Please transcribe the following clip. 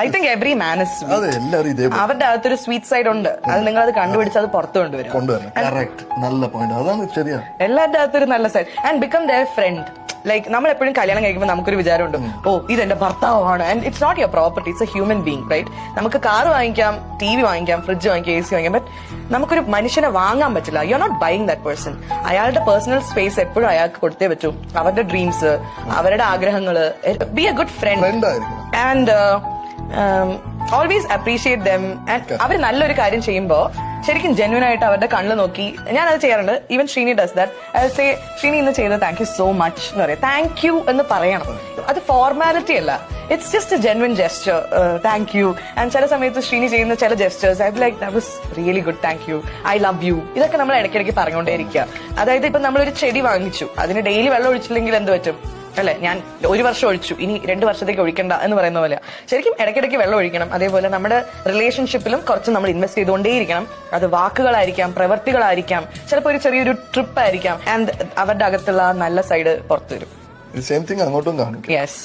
I think every man is അവരുടെ അകത്തൊരു sweet side ഉണ്ട്. അത് നിങ്ങൾ അത് കണ്ടുപിടിച്ച് അത് പുറത്തു കൊണ്ടുവരും. നല്ല പോയിന്റ്, അതാണ് ശരിയാ. എല്ലാവരുടെ അകത്തൊരു നല്ല side and become their friend. Like നമ്മൾ എപ്പോഴും കല്യാണം കഴിക്കുമ്പോൾ നമുക്കൊരു വിചാരമുണ്ട്, ഓ ഇതെന്റെ ഭർത്താവാണ്. And it's not your property, it's a human being, right? നമുക്ക് കാർ വാങ്ങിക്കാം, TV വാങ്ങിക്കാം, ഫ്രിഡ്ജ് വാങ്ങിക്കാം, AC വാങ്ങിക്കാം, ബട്ട് നമുക്കൊരു മനുഷ്യനെ വാങ്ങാൻ പറ്റില്ല. You are not buying that person. അയാളുടെ പേഴ്സണൽ സ്പേസ് എപ്പോഴും അയാൾക്ക് കൊടുത്തേ പറ്റൂ. അവരുടെ ഡ്രീംസ്, അവരുടെ ആഗ്രഹങ്ങള്. Be a good friend and always appreciate them. And അവർ നല്ലൊരു കാര്യം ചെയ്യുമ്പോ ശരിക്കും ജെന്യൂൻ ആയിട്ട് അവരുടെ കണ്ണ് നോക്കി ഞാനത് ചെയ്യാറുണ്ട്. Even Sreeni does that. Say Sreeni ഇന്ന് ചെയ്തത് താങ്ക് യു സോ മച്ച് എന്ന് പറയാം. താങ്ക് യു എന്ന് പറയണം. അത് ഫോർമാലിറ്റി അല്ല, it's just A genuine gesture. Thank you. And ചില സമയത്ത് ശ്രീനി ചെയ്യുന്ന ചില gestures I be like that was really good, thank you, I love you. ഇതൊക്കെ നമ്മൾ ഇടയ്ക്കിടയ്ക്ക് പറഞ്ഞുകൊണ്ടേയിരിക്കുക. അതായത് ഇപ്പൊ നമ്മളൊരു ചെടി വാങ്ങിച്ചു, അതിന് ഡെയിലി വെള്ളം ഒഴിച്ചില്ലെങ്കിൽ എന്ത് പറ്റും അല്ലെ? ഞാൻ 1 വർഷം ഒഴിച്ചു, ഇനി 2 വർഷത്തേക്ക് ഒഴിക്കണ്ട എന്ന് പറയുന്ന പോലെ ശരിക്കും ഇടയ്ക്കിടയ്ക്ക് വെള്ളം ഒഴിക്കണം. അതേപോലെ നമ്മുടെ റിലേഷൻഷിപ്പിലും കുറച്ച് നമ്മൾ ഇൻവെസ്റ്റ് ചെയ്തുകൊണ്ടേയിരിക്കണം. അത് വാക്കുകളായിരിക്കാം, പ്രവൃത്തികളായിരിക്കാം, ചിലപ്പോൾ ഒരു ചെറിയൊരു ട്രിപ്പ് ആയിരിക്കാം. ആൻഡ് അവരുടെ അകത്തുള്ള നല്ല സൈഡ് പുറത്തു വരും. സെയിം തിങ് അങ്ങോട്ടും കാണും. യെസ്.